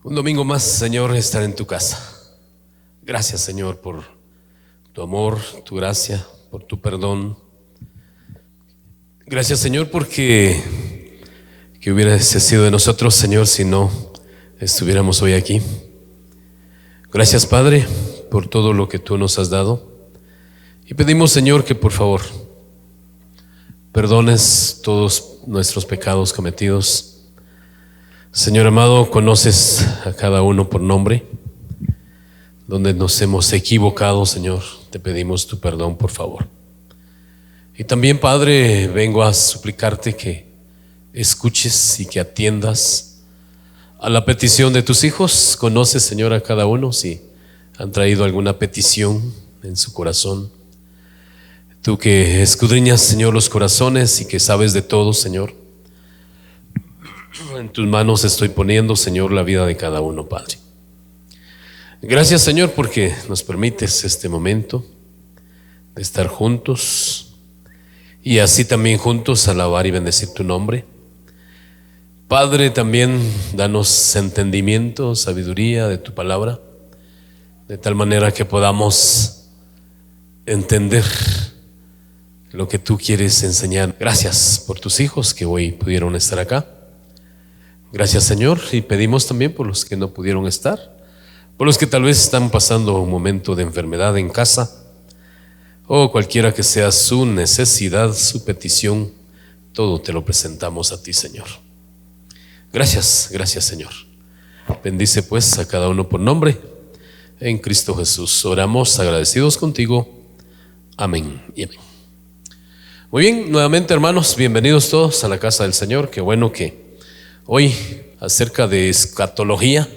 Un domingo más, Señor, estar en tu casa. Gracias, Señor, por tu amor, tu gracia, por tu perdón. Gracias, Señor, porque que hubiese sido de nosotros, Señor, si no estuviéramos hoy aquí. Gracias, Padre, por todo lo que tú nos has dado. Y pedimos, Señor, que por favor perdones todos nuestros pecados cometidos. Señor amado, conoces a cada uno por nombre. Donde nos hemos equivocado, Señor, te pedimos tu perdón, por favor. Y también, Padre, vengo a suplicarte que escuches y que atiendas a la petición de tus hijos. Conoces, Señor, a cada uno si han traído alguna petición en su corazón. Tú que escudriñas, Señor, los corazones y que sabes de todo, Señor, en tus manos estoy poniendo, Señor, la vida de cada uno, Padre. Gracias, Señor, porque nos permites este momento de estar juntos y así también juntos alabar y bendecir tu nombre. Padre, también danos entendimiento, sabiduría de tu palabra, de tal manera que podamos entender lo que tú quieres enseñar. Gracias por tus hijos que hoy pudieron estar acá. Gracias, Señor, y pedimos también por los que no pudieron estar, por los que tal vez están pasando un momento de enfermedad en casa, o cualquiera que sea su necesidad, su petición, todo te lo presentamos a ti, Señor. Gracias, gracias, Señor. Bendice pues a cada uno por nombre, en Cristo Jesús. Oramos agradecidos contigo. Amén y amén. Muy bien, nuevamente, hermanos, bienvenidos todos a la casa del Señor. Qué bueno que hoy acerca de escatología,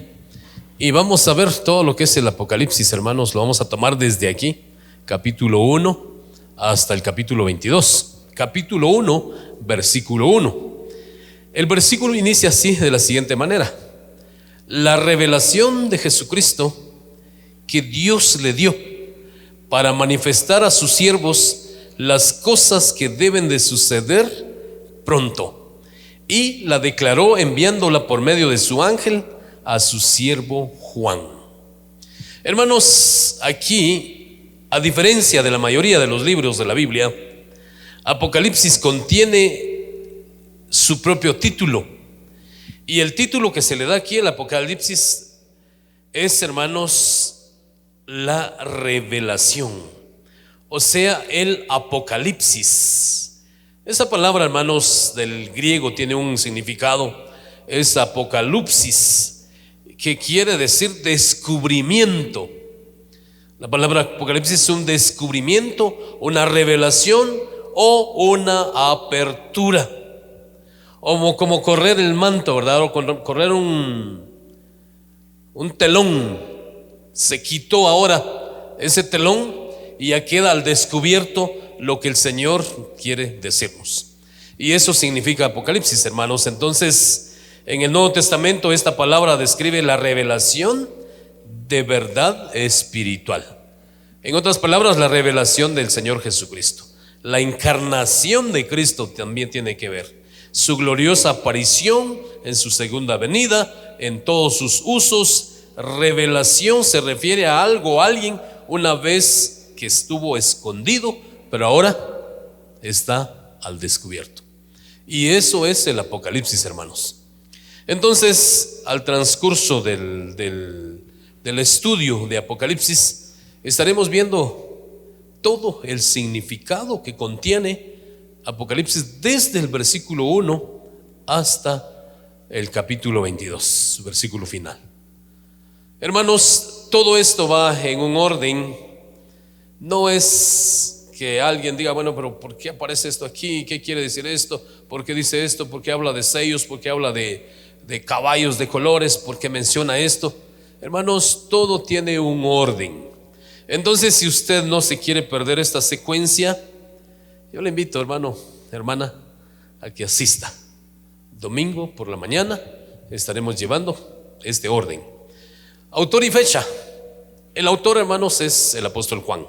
y vamos a ver todo lo que es el Apocalipsis, hermanos. Lo vamos a tomar desde aquí, capítulo 1 hasta el capítulo 22. Capítulo 1, versículo 1. El versículo inicia así, de la siguiente manera: la revelación de Jesucristo que Dios le dio para manifestar a sus siervos las cosas que deben de suceder pronto, y la declaró enviándola por medio de su ángel a su siervo Juan. Hermanos, aquí, a diferencia de la mayoría de los libros de la Biblia, Apocalipsis contiene su propio título, y el título que se le da aquí al Apocalipsis es, hermanos, la revelación, o sea, el Apocalipsis. Esa palabra, hermanos, del griego tiene un significado, es apocalipsis, que quiere decir descubrimiento. La palabra Apocalipsis es un descubrimiento, una revelación o una apertura, o como correr el manto, ¿verdad? O correr un telón. Se quitó ahora ese telón y ya queda al descubierto lo que el Señor quiere decirnos. Y eso significa Apocalipsis, hermanos. Entonces, en el Nuevo Testamento esta palabra describe la revelación de verdad espiritual. En otras palabras, la revelación del Señor Jesucristo. La encarnación de Cristo también tiene que ver. Su gloriosa aparición en su segunda venida, en todos sus usos. Revelación se refiere a algo, a alguien, una vez que estuvo escondido, pero ahora está al descubierto. Y eso es el Apocalipsis, hermanos. Entonces, al transcurso del estudio de Apocalipsis, estaremos viendo todo el significado que contiene Apocalipsis desde el versículo 1 hasta el capítulo 22, su versículo final. Hermanos, todo esto va en un orden. No es que alguien diga, bueno, pero ¿por qué aparece esto aquí? ¿Qué quiere decir esto? ¿Por qué dice esto? ¿Por qué habla de sellos? ¿Por qué habla de caballos de colores? ¿Por qué menciona esto? Hermanos, todo tiene un orden. Entonces, si usted no se quiere perder esta secuencia, yo le invito, hermano, hermana, a que asista. Domingo por la mañana estaremos llevando este orden. Autor y fecha. El autor, hermanos, es el apóstol Juan.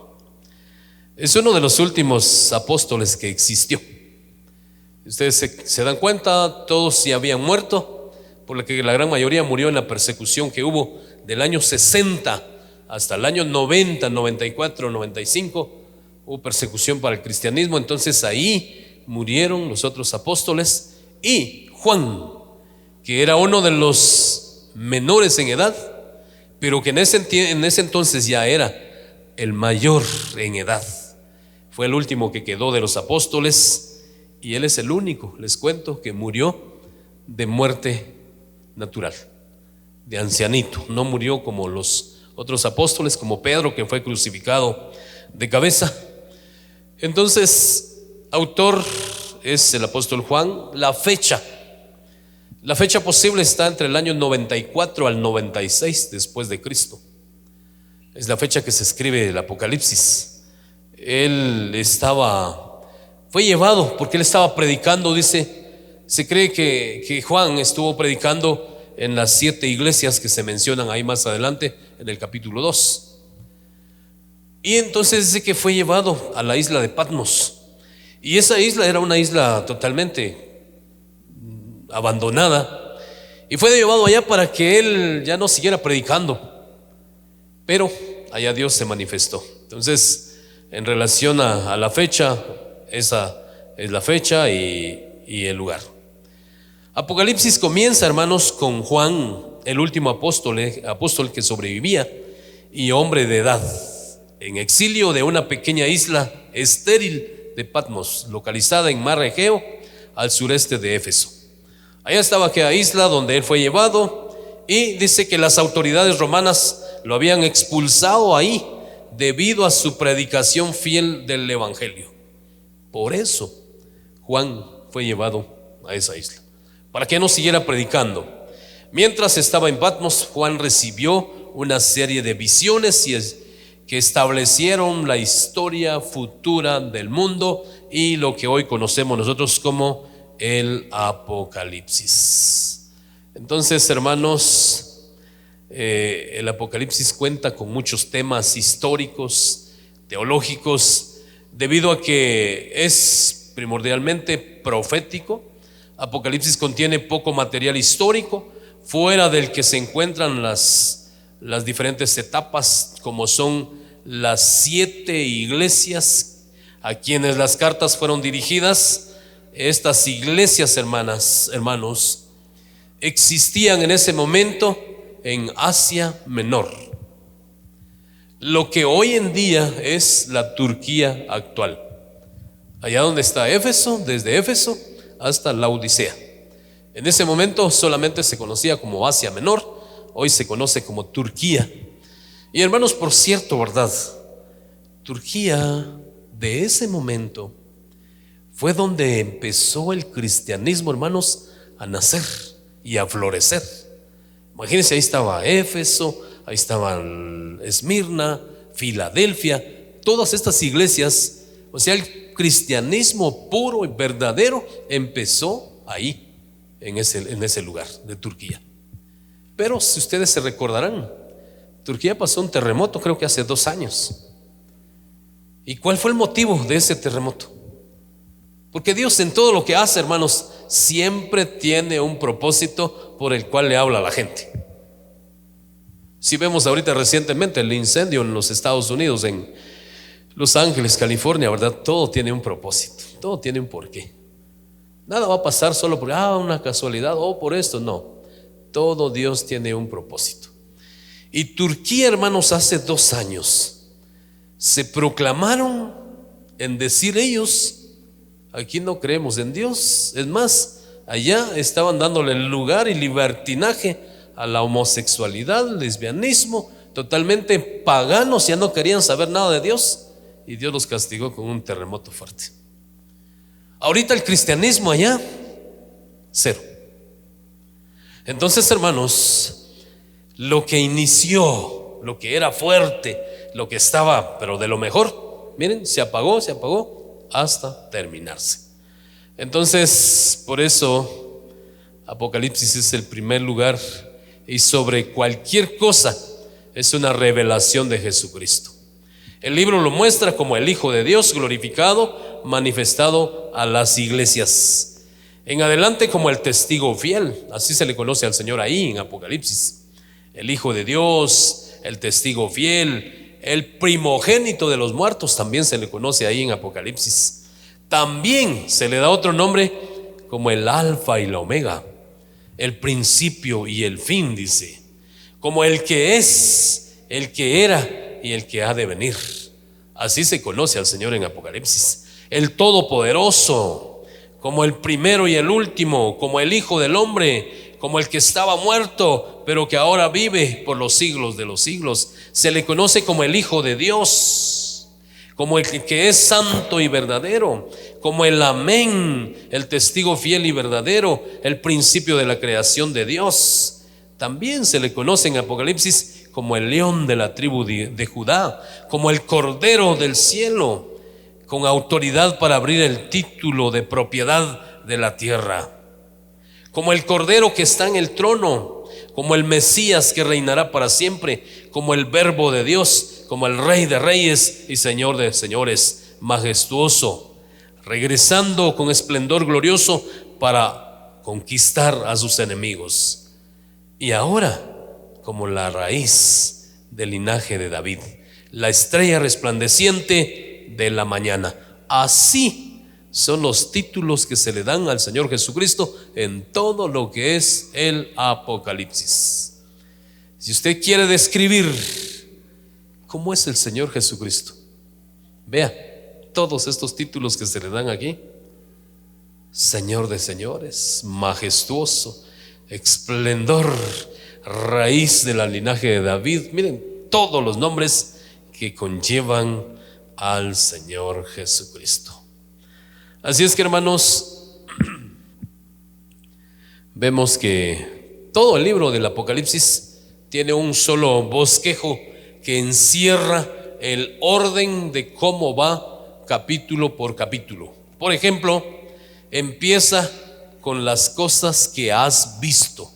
Es uno de los últimos apóstoles que existió. Ustedes se dan cuenta, todos ya habían muerto, por la que la gran mayoría murió en la persecución que hubo del año 60 hasta el año 90, 94, 95. Hubo persecución para el cristianismo, entonces ahí murieron los otros apóstoles. Y Juan, que era uno de los menores en edad, pero que en ese entonces ya era el mayor en edad, fue el último que quedó de los apóstoles, y él es el único, les cuento, que murió de muerte natural, de ancianito. No murió como los otros apóstoles, como Pedro, que fue crucificado de cabeza. Entonces, autor es el apóstol Juan. La fecha posible está entre el año 94 al 96 después de Cristo. Es la fecha que se escribe el Apocalipsis. Él fue llevado porque él estaba predicando, se cree que Juan estuvo predicando en las 7 iglesias que se mencionan ahí más adelante en el capítulo 2. Y entonces dice que fue llevado a la isla de Patmos. Y esa isla era una isla totalmente abandonada, y fue llevado allá para que él ya no siguiera predicando. Pero allá Dios se manifestó. Entonces, en relación a la fecha, esa es la fecha y el lugar. Apocalipsis comienza, hermanos, con Juan, el último apóstol que sobrevivía y hombre de edad, en exilio de una pequeña isla estéril de Patmos, localizada en Mar Egeo, al sureste de Éfeso. Allá estaba aquella isla donde él fue llevado, y dice que las autoridades romanas lo habían expulsado ahí debido a su predicación fiel del evangelio. Por eso Juan fue llevado a esa isla, para que no siguiera predicando. Mientras estaba en Patmos, Juan recibió una serie de visiones que establecieron la historia futura del mundo y lo que hoy conocemos nosotros como el Apocalipsis. Entonces, hermanos, el Apocalipsis cuenta con muchos temas históricos, teológicos, debido a que es primordialmente profético. Apocalipsis contiene poco material histórico fuera del que se encuentran las diferentes etapas, como son las 7 iglesias a quienes las cartas fueron dirigidas. Estas iglesias, hermanos, existían en ese momento en Asia Menor, lo que hoy en día es la Turquía actual, allá donde está Éfeso, desde Éfeso hasta Laodicea. En ese momento solamente se conocía como Asia Menor, hoy se conoce como Turquía. Y hermanos, por cierto, ¿verdad? Turquía de ese momento fue donde empezó el cristianismo, hermanos, a nacer y a florecer. Imagínense, ahí estaba Éfeso, ahí estaban Esmirna, Filadelfia, todas estas iglesias. O sea, el cristianismo puro y verdadero empezó ahí, en ese lugar de Turquía. Pero si ustedes se recordarán, Turquía pasó un terremoto, creo que hace 2 años. ¿Y cuál fue el motivo de ese terremoto? Porque Dios, en todo lo que hace, hermanos, siempre tiene un propósito por el cual le habla a la gente. Si vemos ahorita recientemente el incendio en los Estados Unidos, en Los Ángeles, California, ¿verdad? Todo tiene un propósito, todo tiene un porqué. Nada va a pasar solo por una casualidad o por esto, no. Todo Dios tiene un propósito. Y Turquía, hermanos, hace 2 años se proclamaron en decir ellos: aquí no creemos en Dios. Es más, allá estaban dándole lugar y libertinaje a la homosexualidad, lesbianismo, totalmente paganos, ya no querían saber nada de Dios, y Dios los castigó con un terremoto fuerte. Ahorita el cristianismo allá, 0. Entonces, hermanos, lo que inició, lo que era fuerte, lo que estaba, pero de lo mejor, miren, se apagó hasta terminarse. Entonces, por eso Apocalipsis es el primer lugar, y sobre cualquier cosa es una revelación de Jesucristo. El libro lo muestra como el Hijo de Dios glorificado, manifestado a las iglesias. En adelante como el testigo fiel, así se le conoce al Señor ahí en Apocalipsis. El Hijo de Dios, el testigo fiel, el primogénito de los muertos, también se le conoce ahí en Apocalipsis. También se le da otro nombre como el Alfa y la Omega, el principio y el fin, dice, como el que es, el que era y el que ha de venir. Así se conoce al Señor en Apocalipsis. El Todopoderoso, como el primero y el último, como el Hijo del Hombre, como el que estaba muerto, pero que ahora vive por los siglos de los siglos. Se le conoce como el Hijo de Dios, como el que es santo y verdadero, como el Amén, el testigo fiel y verdadero, el principio de la creación de Dios. También se le conoce en Apocalipsis como el león de la tribu de Judá, como el cordero del cielo, con autoridad para abrir el título de propiedad de la tierra, como el cordero que está en el trono, como el Mesías que reinará para siempre, como el Verbo de Dios, como el Rey de Reyes y Señor de Señores, majestuoso, regresando con esplendor glorioso para conquistar a sus enemigos. Y ahora como la raíz del linaje de David, la estrella resplandeciente de la mañana. Así son los títulos que se le dan al Señor Jesucristo en todo lo que es el Apocalipsis. Si usted quiere describir cómo es el Señor Jesucristo, vea todos estos títulos que se le dan aquí: Señor de señores, majestuoso, esplendor, raíz de la linaje de David. Miren todos los nombres que conllevan al Señor Jesucristo. Así es que, hermanos, vemos que todo el libro del Apocalipsis tiene un solo bosquejo que encierra el orden de cómo va capítulo por capítulo. Por ejemplo, empieza con las cosas que has visto.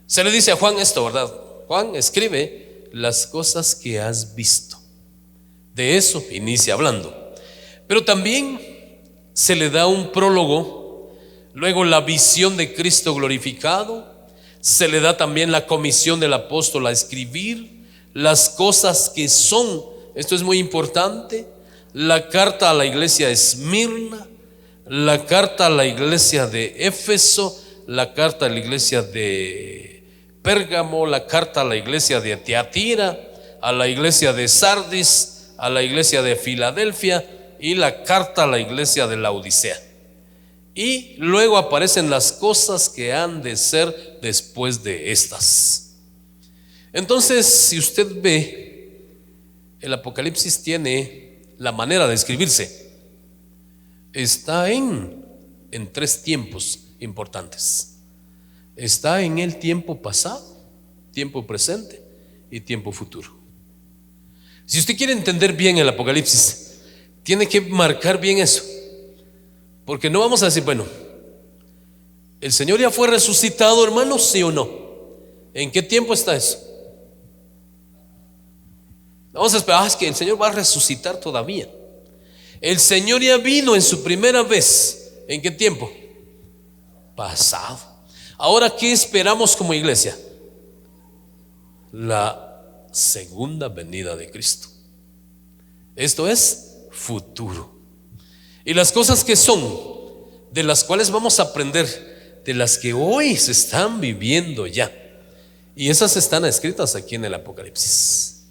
Se le dice a Juan esto, ¿verdad? Juan escribe las cosas que has visto. De eso inicia hablando. Pero también se le da un prólogo, luego la visión de Cristo glorificado. Se le da también la comisión del apóstol a escribir las cosas que son. Esto es muy importante. La carta a la iglesia de Esmirna, la carta a la iglesia de Éfeso, la carta a la iglesia de Pérgamo, la carta a la iglesia de Tiatira, a la iglesia de Sardis, a la iglesia de Filadelfia y la carta a la iglesia de Laodicea. Y luego aparecen las cosas que han de ser después de estas. Entonces, si usted ve, el Apocalipsis tiene la manera de escribirse. Está en tres tiempos importantes. Está en el tiempo pasado, tiempo presente y tiempo futuro. Si usted quiere entender bien el Apocalipsis, tiene que marcar bien eso. Porque no vamos a decir, bueno, ¿el Señor ya fue resucitado, hermanos? ¿Sí o no? ¿En qué tiempo está eso? Vamos a esperar, es que el Señor va a resucitar todavía. El Señor ya vino en su primera vez. ¿En qué tiempo? Pasado. Ahora, ¿qué esperamos como iglesia? La segunda venida de Cristo. Esto es futuro. Y las cosas que son, de las cuales vamos a aprender, de las que hoy se están viviendo ya. Y esas están escritas aquí en el Apocalipsis.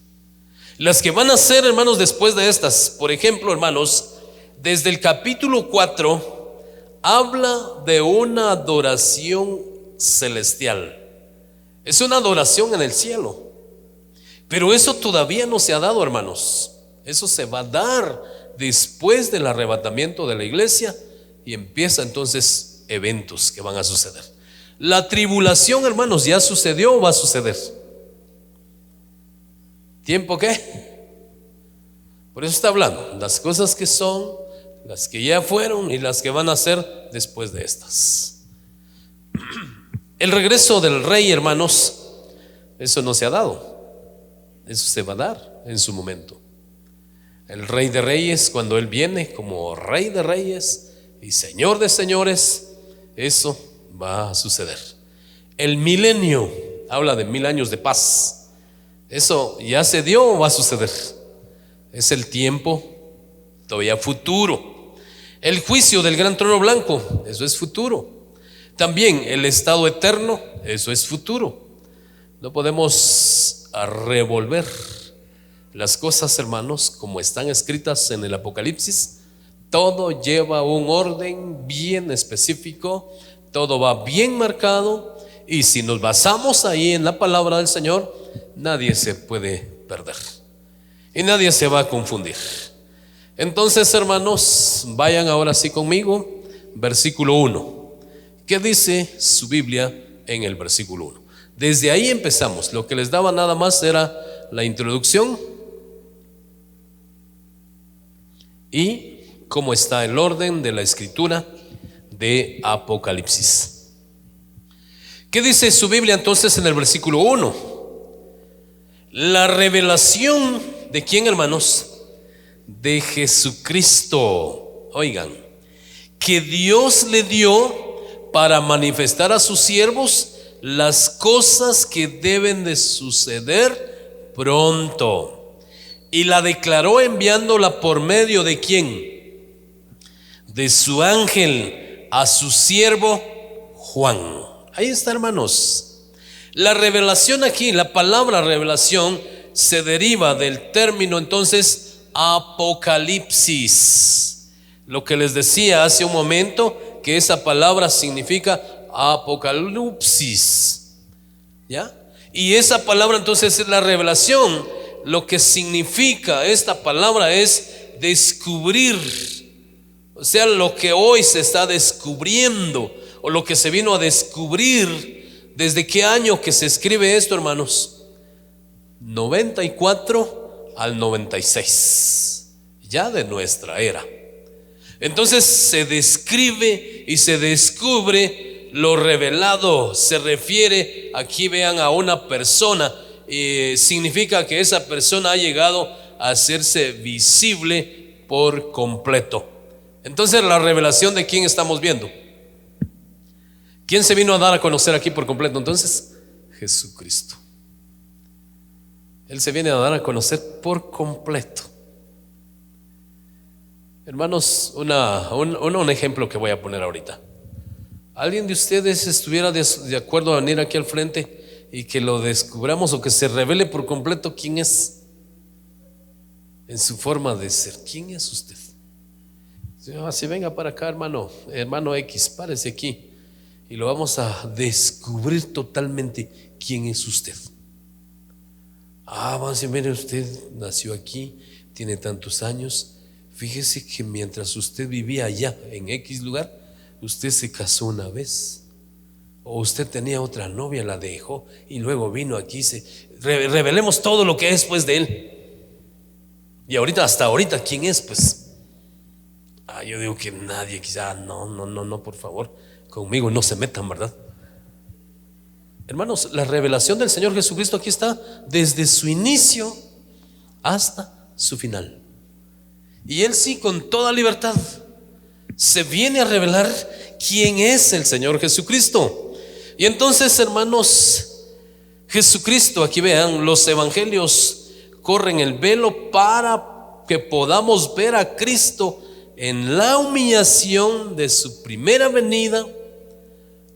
Las que van a ser, hermanos, después de estas. Por ejemplo, hermanos, desde el capítulo 4 habla de una adoración celestial. Es una adoración en el cielo. Pero eso todavía no se ha dado, hermanos. Eso se va a dar después del arrebatamiento de la iglesia. Y empieza entonces eventos que van a suceder. La tribulación, hermanos, ya sucedió o va a suceder. ¿Tiempo qué? Por eso está hablando las cosas que son, las que ya fueron y las que van a ser después de estas. El regreso del rey, hermanos, eso no se ha dado. Eso se va a dar en su momento. El Rey de Reyes, cuando Él viene como Rey de Reyes y Señor de Señores, eso va a suceder. El milenio habla de 1000 años de paz. ¿Eso ya se dio o va a suceder? Es el tiempo todavía futuro. El juicio del gran trono blanco, eso es futuro. También el estado eterno, eso es futuro. No podemos revolver las cosas, hermanos, como están escritas en el Apocalipsis. Todo lleva un orden bien específico, todo va bien marcado, y si nos basamos ahí en la palabra del Señor, nadie se puede perder y nadie se va a confundir. Entonces, hermanos, vayan ahora sí conmigo, versículo 1. ¿Qué dice su Biblia en el versículo 1? Desde ahí empezamos. Lo que les daba nada más era la introducción y cómo está el orden de la escritura de Apocalipsis. ¿Qué dice su Biblia entonces en el versículo 1? La revelación de quién, hermanos? De Jesucristo. Oigan, que Dios le dio para manifestar a sus siervos las cosas que deben de suceder pronto, y la declaró enviándola por medio de quién? De su ángel a su siervo Juan. Ahí está, hermanos. La revelación aquí, la palabra revelación, se deriva del término entonces Apocalipsis. Lo que les decía hace un momento, que esa palabra significa Apocalipsis, ¿ya? Y esa palabra entonces es la revelación. Lo que significa esta palabra es descubrir, o sea, lo que hoy se está descubriendo, o lo que se vino a descubrir. ¿Desde qué año que se escribe esto, hermanos? 94 al 96, ya de nuestra era. Entonces se describe y se descubre lo revelado. Se refiere, aquí vean, a una persona. Significa que esa persona ha llegado a hacerse visible por completo. Entonces, la revelación de quién estamos viendo. ¿Quién se vino a dar a conocer aquí por completo? Entonces, Jesucristo. Él se viene a dar a conocer por completo. Hermanos, un ejemplo que voy a poner ahorita. ¿Alguien de ustedes estuviera de acuerdo a venir aquí al frente y que lo descubramos o que se revele por completo quién es en su forma de ser? ¿Quién es usted? Si venga para acá, hermano X, párese aquí y lo vamos a descubrir totalmente quién es usted. Mire, usted nació aquí, tiene tantos años. Fíjese que mientras usted vivía allá en X lugar, usted se casó una vez, o usted tenía otra novia, la dejó y luego vino aquí. Revelemos todo lo que es pues de él. Y ahorita, hasta ahorita, ¿quién es pues? Yo digo que nadie, quizá, no, por favor, conmigo no se metan, ¿verdad? Hermanos, la revelación del Señor Jesucristo aquí está desde su inicio hasta su final. Y Él sí, con toda libertad, se viene a revelar quién es el Señor Jesucristo. Y entonces, hermanos, Jesucristo, aquí vean, los evangelios corren el velo para que podamos ver a Cristo en la humillación de su primera venida.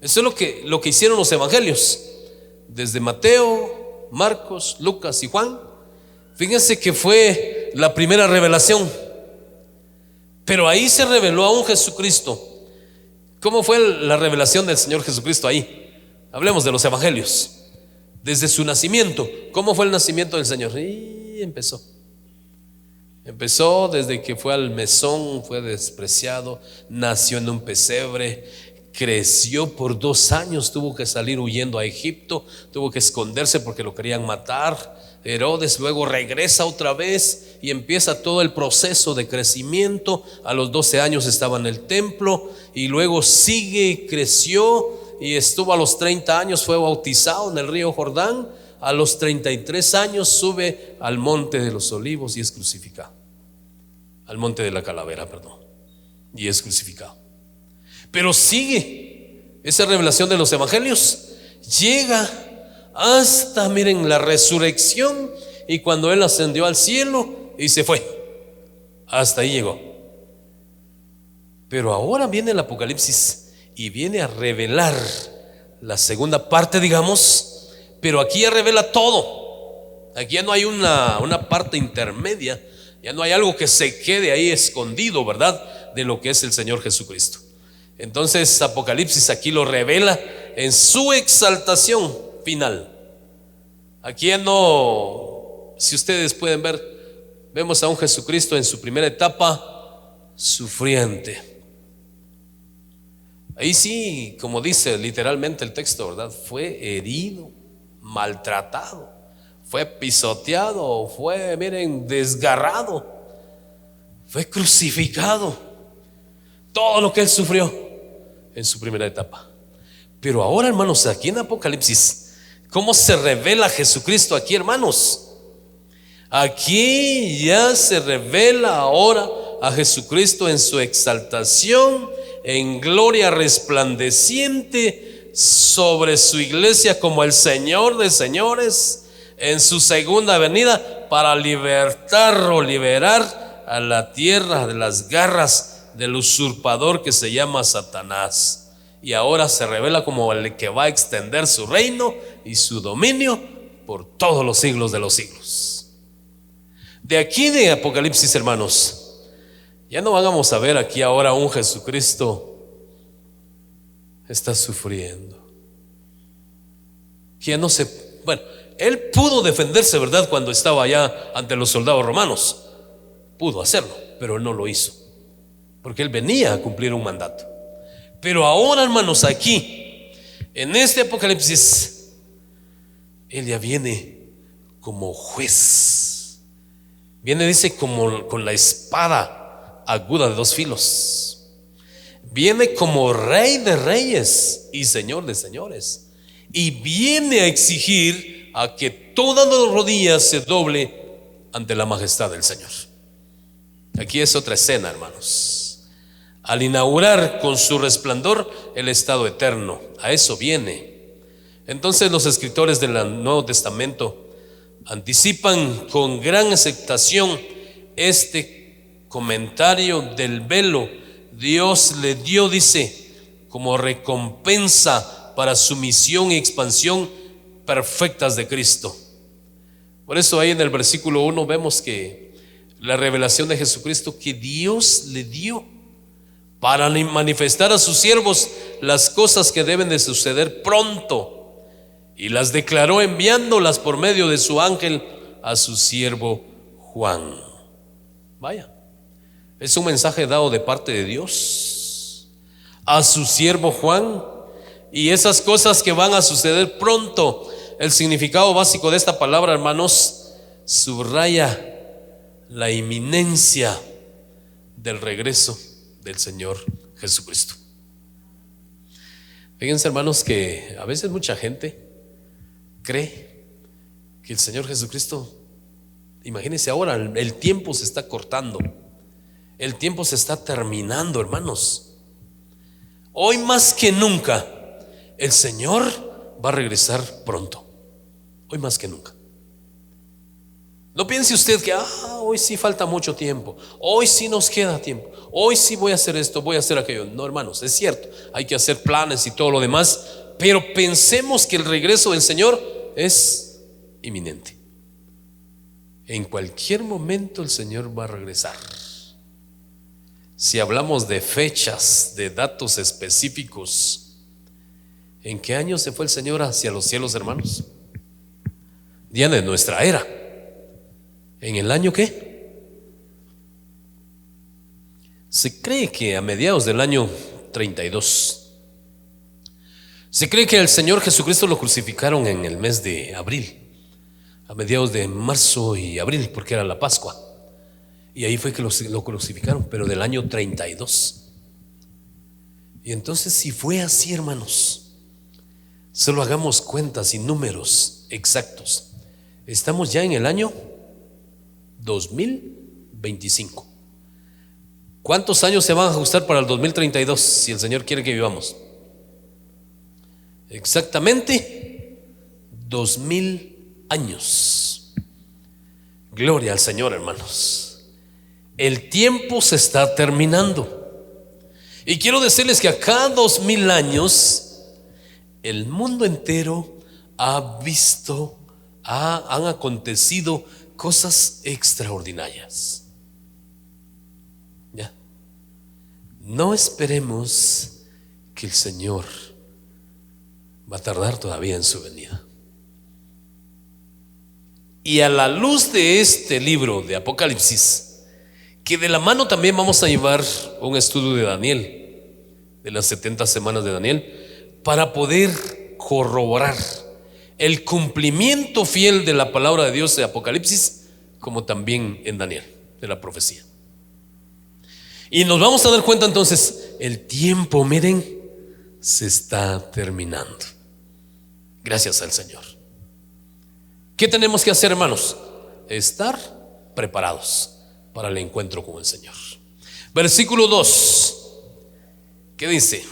Eso es lo que hicieron los evangelios, desde Mateo, Marcos, Lucas y Juan. Fíjense que fue la primera revelación. Pero ahí se reveló a un Jesucristo. ¿Cómo fue la revelación del Señor Jesucristo ahí? Hablemos de los evangelios. Desde su nacimiento. ¿Cómo fue el nacimiento del Señor? Y empezó desde que fue al mesón, fue despreciado, nació en un pesebre, creció por 2 años, tuvo que salir huyendo a Egipto, tuvo que esconderse porque lo querían matar. Herodes luego regresa otra vez y empieza todo el proceso de crecimiento. A los 12 años estaba en el templo y luego sigue, creció y estuvo a los 30 años, fue bautizado en el río Jordán. A los 33 años sube al monte de los olivos y es crucificado, al monte de la calavera, perdón, y es crucificado. Pero sigue Esa revelación de los evangelios llega hasta, miren, la resurrección y cuando Él ascendió al cielo y se fue. Hasta ahí llegó. Pero ahora viene el Apocalipsis y viene a revelar la segunda parte, digamos, pero aquí ya revela todo. Aquí ya no hay una parte intermedia, ya no hay algo que se quede ahí escondido, ¿verdad? De lo que es el Señor Jesucristo. Entonces Apocalipsis aquí lo revela en su exaltación final. Aquí ya no, si ustedes pueden ver, vemos a un Jesucristo en su primera etapa sufriente. Ahí sí, como dice literalmente el texto, ¿verdad? Fue herido, maltratado, fue pisoteado, fue, miren, desgarrado, fue crucificado. Todo lo que Él sufrió en su primera etapa. Pero ahora, hermanos, aquí en Apocalipsis, ¿cómo se revela Jesucristo aquí, hermanos? Aquí ya se revela ahora a Jesucristo en su exaltación, en gloria resplandeciente sobre su iglesia como el Señor de señores, en su segunda venida para libertar o liberar a la tierra de las garras del usurpador que se llama Satanás. Y ahora se revela como el que va a extender su reino y su dominio por todos los siglos de los siglos. De aquí de Apocalipsis, hermanos, ya no vamos a ver aquí ahora un Jesucristo está sufriendo. Que ya no se, bueno, Él pudo defenderse, ¿verdad? Cuando estaba allá ante los soldados romanos, pudo hacerlo, pero Él no lo hizo, porque Él venía a cumplir un mandato. Pero ahora, hermanos, aquí en este Apocalipsis, Él ya viene como juez. Viene, dice, como con la espada aguda de dos filos. Viene como Rey de reyes y Señor de señores. Y viene a exigir a que todas las rodillas se doble ante la majestad del Señor. Aquí es otra escena, hermanos. Al inaugurar con su resplandor el estado eterno, a eso viene. Entonces los escritores del Nuevo Testamento anticipan con gran aceptación este comentario del velo. Dios le dio, dice, como recompensa para su misión y expansión perfectas de Cristo. Por eso ahí en el versículo 1 vemos que la revelación de Jesucristo que Dios le dio para manifestar a sus siervos las cosas que deben de suceder pronto, y las declaró enviándolas por medio de su ángel a su siervo Juan. Vaya, es un mensaje dado de parte de Dios a su siervo Juan, y esas cosas que van a suceder pronto. El significado básico de esta palabra, hermanos, subraya la inminencia del regreso del Señor Jesucristo. Fíjense, hermanos, que a veces mucha gente cree que el Señor Jesucristo, imagínense ahora, el tiempo se está cortando, el tiempo se está terminando, hermanos. Hoy más que nunca el Señor va a regresar pronto, hoy más que nunca. No piense usted que hoy sí falta mucho tiempo, hoy sí nos queda tiempo, hoy sí voy a hacer esto, voy a hacer aquello. No, hermanos, es cierto, hay que hacer planes y todo lo demás, pero pensemos que el regreso del Señor es inminente. En cualquier momento el Señor va a regresar. Si hablamos de fechas, de datos específicos, ¿en qué año se fue el Señor hacia los cielos, hermanos? Ya de nuestra era. ¿En el año qué? Se cree que a mediados del año 32. Se cree que el Señor Jesucristo lo crucificaron en el mes de abril, a mediados de marzo y abril, porque era la Pascua. Y ahí fue que lo crucificaron, pero del año 32. Y entonces, si fue así, hermanos, solo hagamos cuentas y números exactos. Estamos ya en el año 2025. ¿Cuántos años se van a ajustar para el 2032 si el Señor quiere que vivamos? exactamente 2000 años. Gloria al Señor, hermanos. El tiempo se está terminando. Y quiero decirles que acá 2000 años, el mundo entero ha visto, han acontecido cosas extraordinarias. Ya. No esperemos que el Señor va a tardar todavía en su venida. Y a la luz de este libro de Apocalipsis, que de la mano también vamos a llevar un estudio de Daniel, de las 70 semanas de Daniel, para poder corroborar el cumplimiento fiel de la palabra de Dios de Apocalipsis, como también en Daniel, de la profecía. Y nos vamos a dar cuenta entonces, el tiempo, miren, se está terminando. Gracias al Señor. ¿Qué tenemos que hacer, hermanos? Estar preparados para el encuentro con el Señor. Versículo 2, ¿qué dice?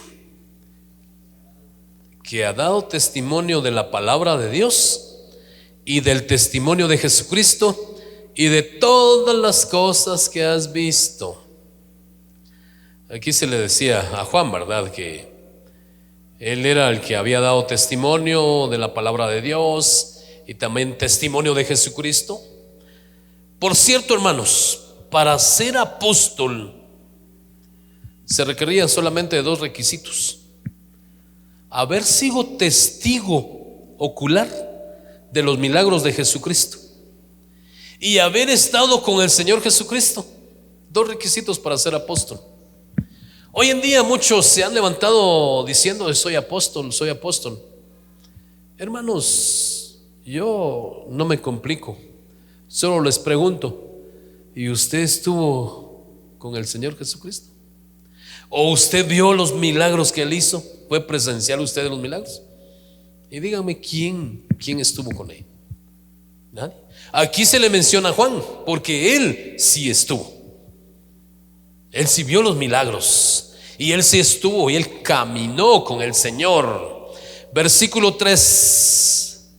Que ha dado testimonio de la palabra de Dios y del testimonio de Jesucristo y de todas las cosas que has visto. Aquí se le decía a Juan, ¿verdad?, que él era el que había dado testimonio de la palabra de Dios y también testimonio de Jesucristo. Por cierto, hermanos, para ser apóstol se requerían solamente dos requisitos: haber sido testigo ocular de los milagros de Jesucristo y haber estado con el Señor Jesucristo. Dos requisitos para ser apóstol. Hoy en día muchos se han levantado diciendo: soy apóstol, soy apóstol. Hermanos, yo no me complico, solo les pregunto: ¿y usted estuvo con el Señor Jesucristo? ¿O usted vio los milagros que Él hizo? ¿Fue presencial usted de los milagros? Y díganme, ¿quién estuvo con Él? ¿Nadie? Aquí se le menciona a Juan, porque él sí estuvo. Él sí vio los milagros, y él sí estuvo, y él caminó con el Señor. Versículo 3.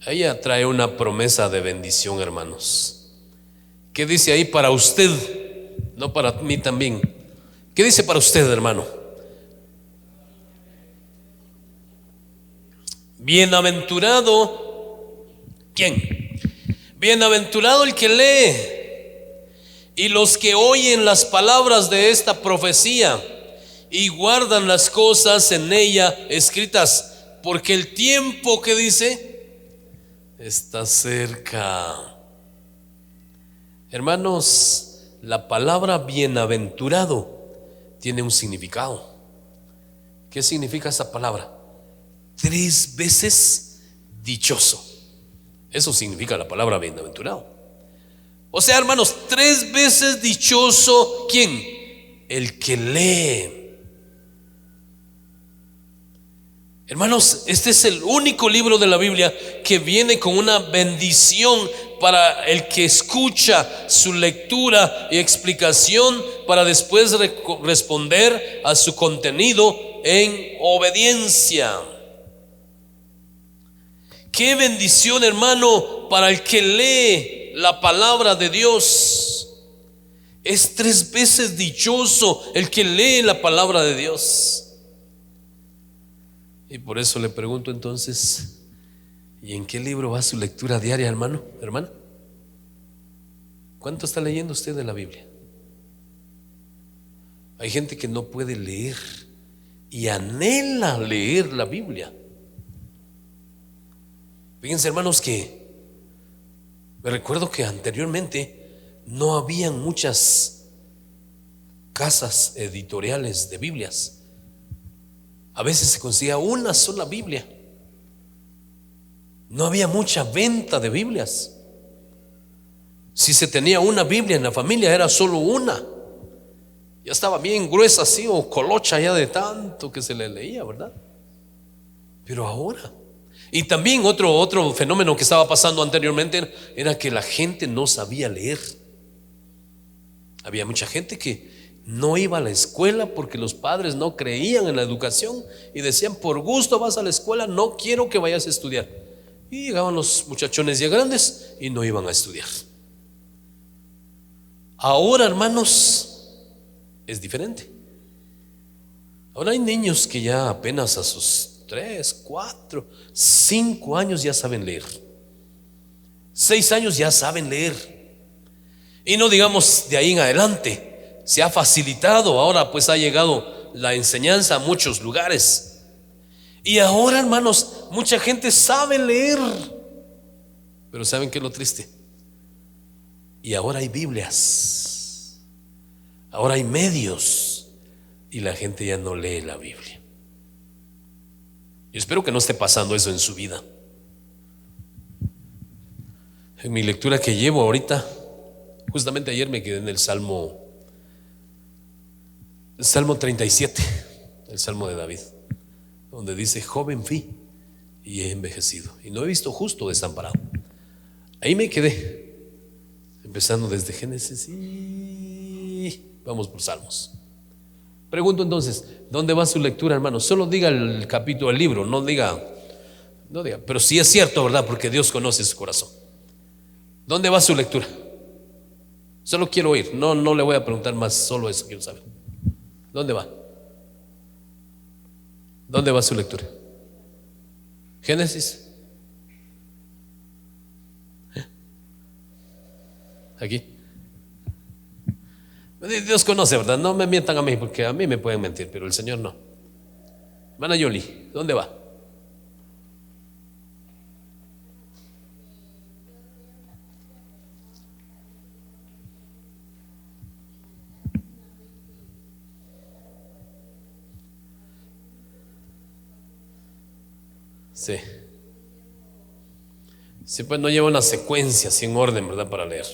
Ella trae una promesa de bendición, hermanos. ¿Qué dice ahí para usted? No para mí también. ¿Qué dice para usted, hermano? Bienaventurado, ¿quién? Bienaventurado el que lee y los que oyen las palabras de esta profecía y guardan las cosas en ella escritas, porque el tiempo, que dice, está cerca. Hermanos, la palabra bienaventurado tiene un significado. ¿Qué significa esa palabra? 3 veces dichoso. Eso significa la palabra bienaventurado. O sea, hermanos, 3 veces dichoso, ¿quién? El que lee. Hermanos, este es el único libro de la Biblia que viene con una bendición para el que escucha su lectura y explicación, para después responder a su contenido en obediencia. Qué bendición, hermano, para el que lee la palabra de Dios. Es 3 veces dichoso el que lee la palabra de Dios. Y por eso le pregunto entonces, ¿y en qué libro va su lectura diaria, hermano, hermana? ¿Cuánto está leyendo usted de la Biblia? Hay gente que no puede leer y anhela leer la Biblia. Fíjense, hermanos, que me recuerdo que anteriormente no habían muchas casas editoriales de Biblias. A veces se conseguía una sola Biblia. No había mucha venta de Biblias. Si se tenía una Biblia en la familia, era solo una. Ya estaba bien gruesa así, o colocha ya de tanto que se le leía, ¿verdad? Pero ahora, y también otro fenómeno que estaba pasando anteriormente era que la gente no sabía leer. Había mucha gente que no iba a la escuela porque los padres no creían en la educación y decían: por gusto vas a la escuela, no quiero que vayas a estudiar. Y llegaban los muchachones ya grandes y no iban a estudiar. Ahora, hermanos, es diferente. Ahora hay niños que ya apenas a sus 3, 4, 5 años ya saben leer. 6 años ya saben leer. Y no digamos de ahí en adelante. Se ha facilitado, ahora pues ha llegado la enseñanza a muchos lugares. Y ahora, hermanos, mucha gente sabe leer. Pero ¿saben qué es lo triste? Y ahora hay Biblias, ahora hay medios, y la gente ya no lee la Biblia. Yo espero que no esté pasando eso en su vida. En mi lectura que llevo ahorita, justamente ayer me quedé en el Salmo 37, el Salmo de David, donde dice: joven fui y he envejecido, y no he visto justo desamparado. Ahí me quedé, empezando desde Génesis y vamos por Salmos. Pregunto entonces, ¿dónde va su lectura, hermano? Solo diga el capítulo del libro, no diga, pero sí es cierto, ¿verdad? Porque Dios conoce su corazón. ¿Dónde va su lectura? Solo quiero oír, no le voy a preguntar más, solo eso quiero saber. ¿Dónde va? ¿Dónde va su lectura? Génesis. Aquí. Dios conoce, ¿verdad? No me mientan a mí, porque a mí me pueden mentir, pero el Señor no. Hermana Yoli, ¿dónde va? Sí. Sí, pues no lleva una secuencia, sin orden, ¿verdad? Para leer.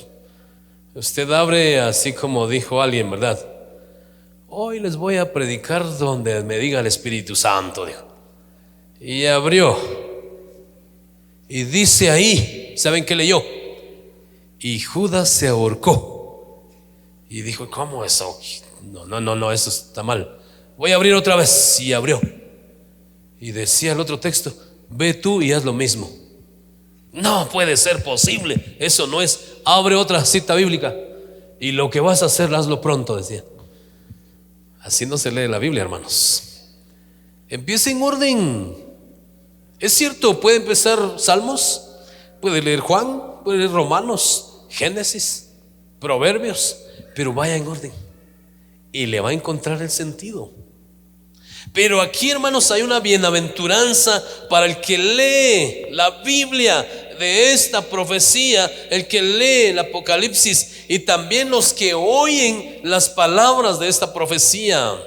Usted abre así como dijo alguien, ¿verdad? Hoy les voy a predicar donde me diga el Espíritu Santo, dijo. Y abrió. Y dice ahí, ¿saben qué leyó? Y Judas se ahorcó. Y dijo: ¿cómo eso? No, eso está mal. Voy a abrir otra vez. Y abrió. Y decía el otro texto: ve tú y haz lo mismo. No puede ser posible, eso no es. Abre otra cita bíblica y lo que vas a hacer, hazlo pronto, decía. Así no se lee la Biblia, hermanos. Empieza en orden. Es cierto, puede empezar Salmos, puede leer Juan, puede leer Romanos, Génesis, Proverbios, pero vaya en orden y le va a encontrar el sentido. Pero aquí, hermanos, hay una bienaventuranza para el que lee la Biblia de esta profecía, el que lee el Apocalipsis, y también los que oyen las palabras de esta profecía.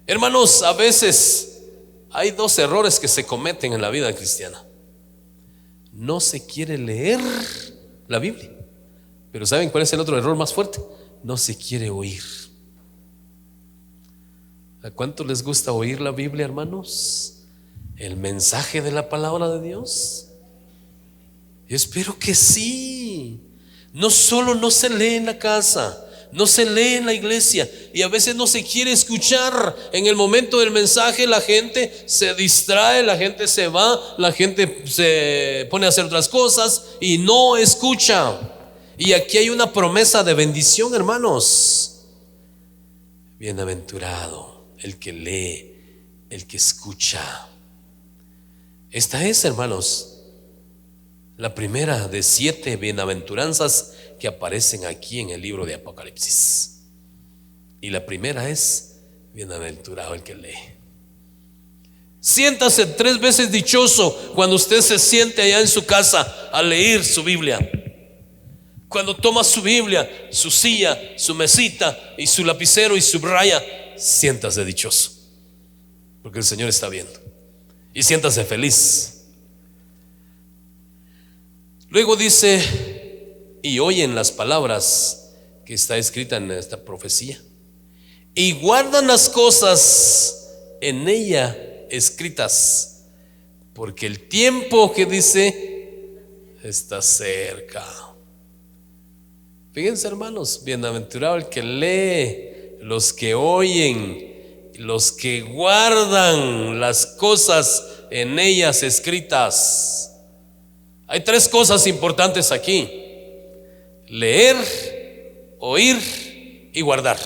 Hermanos, a veces hay 2 errores que se cometen en la vida cristiana. No se quiere leer la Biblia, pero ¿saben cuál es el otro error más fuerte? No se quiere oír. ¿A cuánto les gusta oír la Biblia, hermanos? El mensaje de la palabra de Dios. Yo espero que sí. No solo no se lee en la casa, no se lee en la iglesia, y a veces no se quiere escuchar. En el momento del mensaje la gente se distrae, la gente se va, la gente se pone a hacer otras cosas y no escucha. Y aquí hay una promesa de bendición, hermanos. Bienaventurado el que lee, el que escucha. Esta es, hermanos, la primera de 7 bienaventuranzas que aparecen aquí en el libro de Apocalipsis. Y la primera es: bienaventurado el que lee. Siéntase 3 veces dichoso cuando usted se siente allá en su casa a leer su Biblia. Cuando toma su Biblia, su silla, su mesita y su lapicero y subraya, siéntase dichoso, porque el Señor está viendo. Y siéntase feliz. Luego dice: y oyen las palabras que está escrita en esta profecía, y guardan las cosas en ella escritas, porque el tiempo, que dice, está cerca. Fíjense, hermanos, bienaventurado el que lee los que oyen, los que guardan las cosas en ellas escritas. Hay tres cosas importantes aquí: leer, oír y guardar.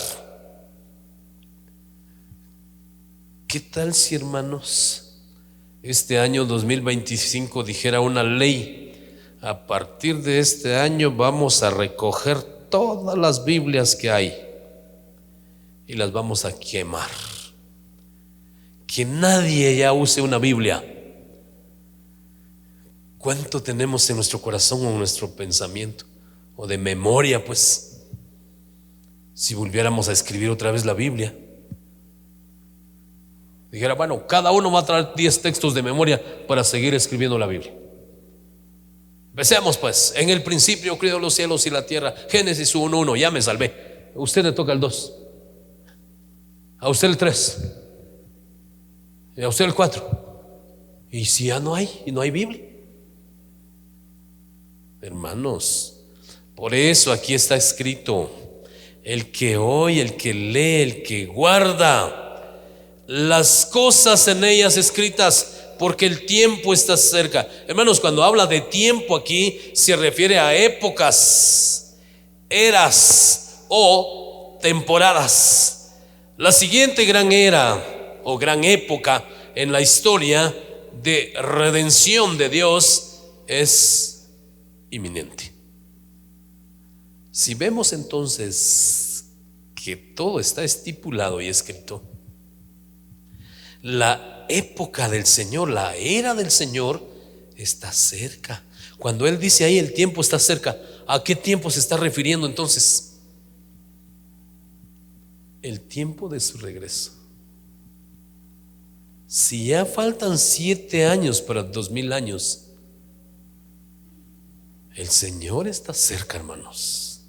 ¿Qué tal si, hermanos, este año 2025 dijera una ley: a partir de este año vamos a recoger todas las Biblias que hay y las vamos a quemar? Que nadie ya use una Biblia. ¿Cuánto tenemos en nuestro corazón o en nuestro pensamiento o de memoria, pues, si volviéramos a escribir otra vez la Biblia? Dijera, bueno, cada uno va a traer 10 textos de memoria para seguir escribiendo la Biblia. Empecemos pues. En el principio creó los cielos y la tierra. Génesis 1:1, ya me salvé. A usted le toca el 2, a usted el 3 y a usted el 4. Y si ya no hay, y no hay Biblia, hermanos, por eso aquí está escrito: el que oye, el que lee, el que guarda las cosas en ellas escritas, porque el tiempo está cerca. Hermanos, cuando habla de tiempo aquí se refiere a épocas, eras o temporadas. La siguiente gran era o gran época en la historia de redención de Dios es inminente. Si vemos entonces que todo está estipulado y escrito, la época del Señor, la era del Señor está cerca. Cuando Él dice ahí el tiempo está cerca, ¿a qué tiempo se está refiriendo entonces? El tiempo de su regreso. Si ya faltan 7 años para 2000 años, el Señor está cerca, hermanos,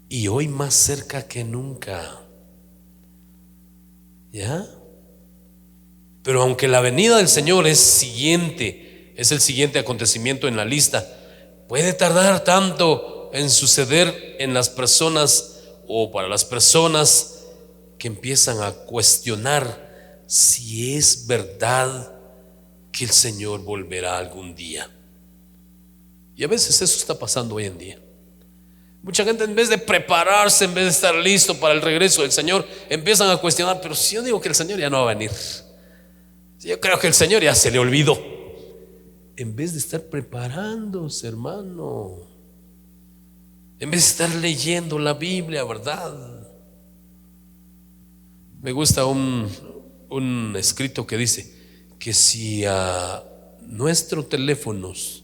y hoy más cerca que nunca. ¿Ya? Pero aunque la venida del Señor es el siguiente acontecimiento en la lista, puede tardar tanto en suceder en las personas o para las personas que empiezan a cuestionar si es verdad que el Señor volverá algún día. Y a veces eso está pasando hoy en día. Mucha gente, en vez de prepararse, en vez de estar listo para el regreso del Señor, empiezan a cuestionar: pero si yo digo que el Señor ya no va a venir, yo creo que el Señor ya se le olvidó. En vez de estar preparándose, hermano, en vez de estar leyendo la Biblia, ¿verdad? Me gusta un escrito que dice que si a nuestros teléfonos,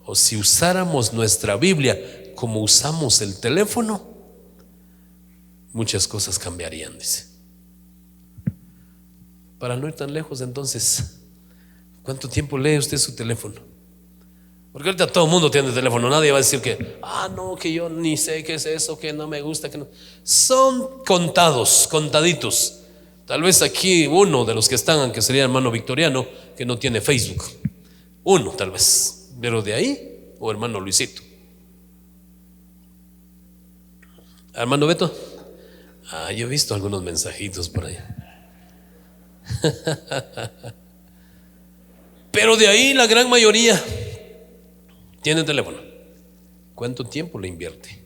o si usáramos nuestra Biblia como usamos el teléfono, muchas cosas cambiarían, dice. Para no ir tan lejos, entonces, ¿cuánto tiempo lee usted su teléfono? Porque ahorita todo el mundo tiene teléfono. Nadie va a decir que, no, que yo ni sé qué es eso, que no me gusta, que no. Son contaditos. Tal vez aquí uno de los que están, aunque sería hermano Victoriano, que no tiene Facebook. Uno tal vez, pero de ahí, o hermano Luisito. Hermano Beto, yo he visto algunos mensajitos por ahí. Pero de ahí la gran mayoría tiene teléfono. ¿Cuánto tiempo le invierte?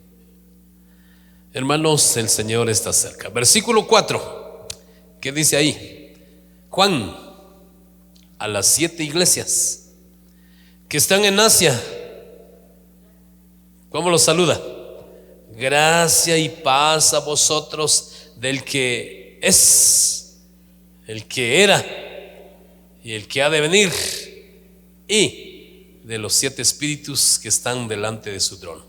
Hermanos, el Señor está cerca. Versículo 4, ¿qué dice ahí? Juan, a las 7 iglesias que están en Asia, ¿cómo los saluda? Gracia y paz a vosotros del que es, el que era y el que ha de venir, y de los 7 espíritus que están delante de su trono.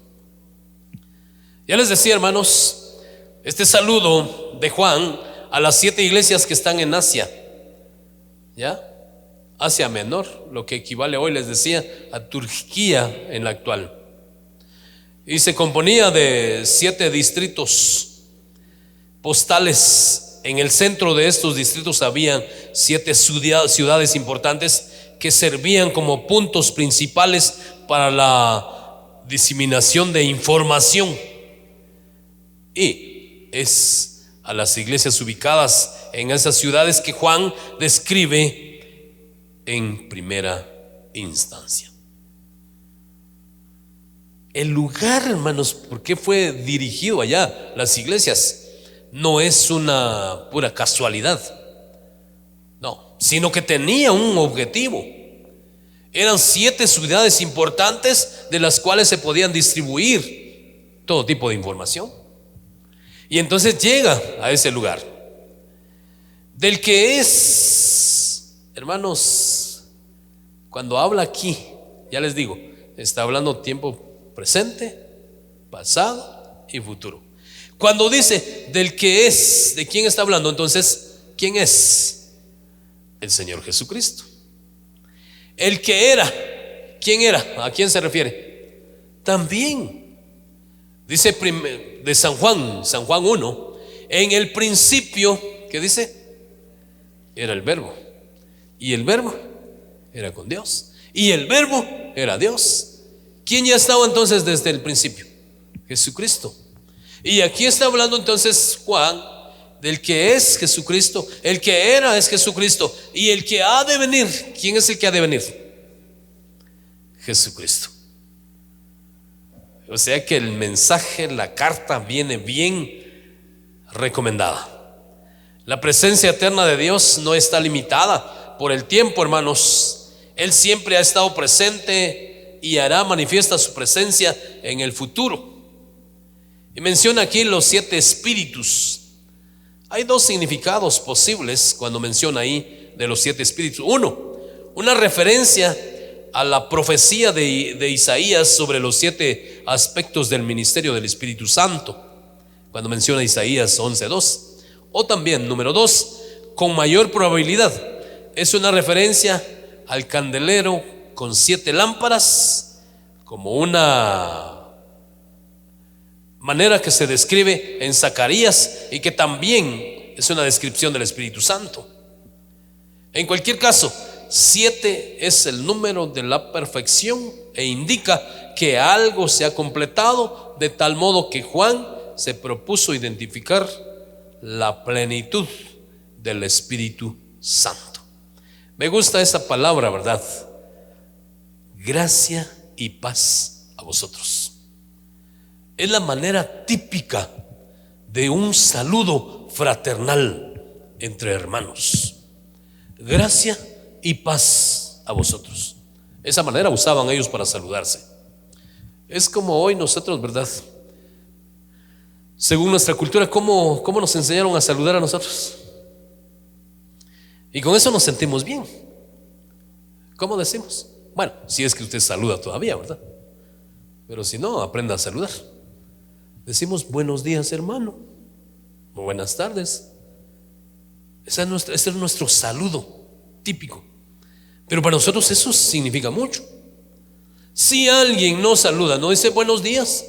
Ya les decía, hermanos, este saludo de Juan a las 7 iglesias que están en Asia, ¿ya? Asia Menor, lo que equivale hoy, les decía, a Turquía en la actual. Y se componía de 7 distritos postales. En el centro de estos distritos habían 7 ciudades importantes que servían como puntos principales para la diseminación de información. Y es a las iglesias ubicadas en esas ciudades que Juan describe en primera instancia. El lugar, hermanos, ¿por qué fue dirigido allá las iglesias? No es una pura casualidad, no, sino que tenía un objetivo. Eran 7 ciudades importantes de las cuales se podían distribuir todo tipo de información. Y entonces llega a ese lugar, del que es, hermanos, cuando habla aquí, ya les digo, está hablando tiempo presente, pasado y futuro. Cuando dice del que es, ¿de quién está hablando? Entonces, ¿quién es? El Señor Jesucristo. El que era, ¿quién era? ¿A quién se refiere? También dice de San Juan 1, en el principio, ¿qué dice? Era el Verbo, y el Verbo era con Dios, y el Verbo era Dios. ¿Quién ya estaba entonces desde el principio? Jesucristo. Y aquí está hablando entonces Juan del que es Jesucristo. El que era es Jesucristo, y el que ha de venir, ¿quién es el que ha de venir? Jesucristo. O sea que el mensaje, la carta viene bien recomendada. La presencia eterna de Dios no está limitada por el tiempo, hermanos. Él siempre ha estado presente y hará manifiesta su presencia en el futuro. Y menciona aquí los 7 espíritus. Hay 2 significados posibles cuando menciona ahí de los 7 espíritus. Uno, una referencia a la profecía de Isaías sobre los 7 aspectos del ministerio del Espíritu Santo, cuando menciona Isaías 11:2. O también, número 2, con mayor probabilidad, es una referencia al candelero con 7 lámparas, como una manera que se describe en Zacarías, y que también es una descripción del Espíritu Santo. En cualquier caso, 7 es el número de la perfección e indica que algo se ha completado, de tal modo que Juan se propuso identificar la plenitud del Espíritu Santo. Me gusta esa palabra, ¿verdad? Gracia y paz a vosotros. Es la manera típica de un saludo fraternal entre hermanos. Gracia y paz a vosotros. Esa manera usaban ellos para saludarse. Es como hoy nosotros, ¿verdad? Según nuestra cultura, ¿cómo nos enseñaron a saludar a nosotros? Y con eso nos sentimos bien. ¿Cómo decimos? Bueno, si es que usted saluda todavía, ¿verdad? Pero si no, aprenda a saludar. Decimos buenos días, hermano, o buenas tardes. Ese es nuestro saludo típico. Pero para nosotros eso significa mucho. Si alguien no saluda, no dice buenos días,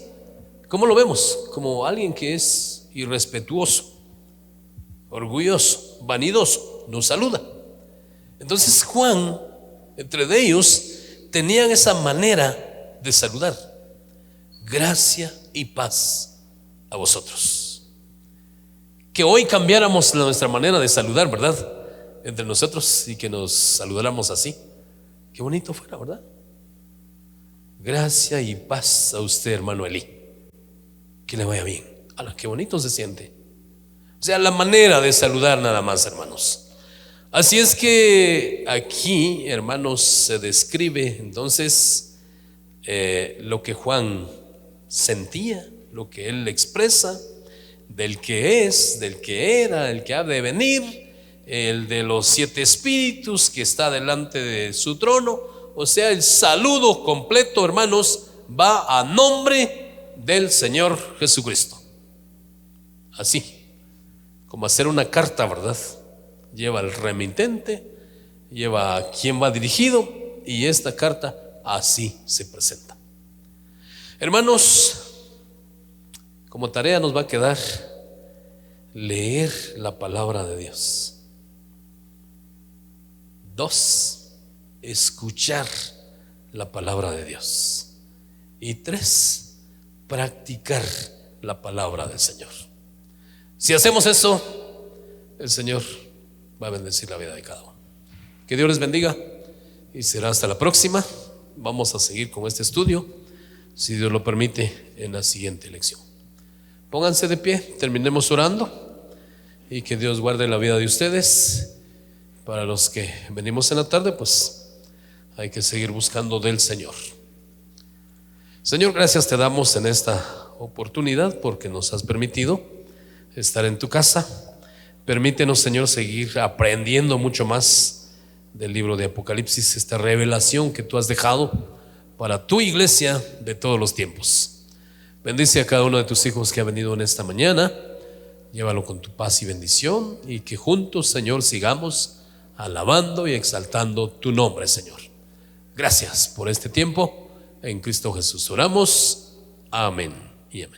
¿cómo lo vemos? Como alguien que es irrespetuoso, orgulloso, vanidoso, no saluda. Entonces Juan, entre ellos, tenían esa manera de saludar. Gracia y paz a vosotros. Que hoy cambiáramos nuestra manera de saludar, ¿verdad? Entre nosotros, y que nos saludáramos así. Qué bonito fuera, ¿verdad? Gracia y paz a usted, hermano Eli. Que le vaya bien. Qué bonito se siente. O sea, la manera de saludar nada más, hermanos. Así es que aquí, hermanos, se describe entonces lo que Juan sentía, lo que él expresa, del que es, del que era, el que ha de venir, el de los 7 espíritus que está delante de su trono. O sea, el saludo completo, hermanos, va a nombre del Señor Jesucristo. Así como hacer una carta, ¿verdad? Lleva al remitente, lleva a quien va dirigido, y esta carta así se presenta. Hermanos, como tarea nos va a quedar leer la palabra de Dios. 2, escuchar la palabra de Dios. Y 3, practicar la palabra del Señor. Si hacemos eso, el Señor va a bendecir la vida de cada uno. Que Dios les bendiga y será hasta la próxima. Vamos a seguir con este estudio, si Dios lo permite, en la siguiente lección. Pónganse de pie, terminemos orando y que Dios guarde la vida de ustedes. Para los que venimos en la tarde, pues hay que seguir buscando del Señor. Señor, gracias te damos en esta oportunidad porque nos has permitido estar en tu casa. Permítenos, Señor, seguir aprendiendo mucho más del libro de Apocalipsis, esta revelación que tú has dejado para tu iglesia de todos los tiempos. Bendice a cada uno de tus hijos que ha venido en esta mañana. Llévalo con tu paz y bendición, y que juntos, Señor, sigamos alabando y exaltando tu nombre, Señor. Gracias por este tiempo. En Cristo Jesús oramos. Amén y amén.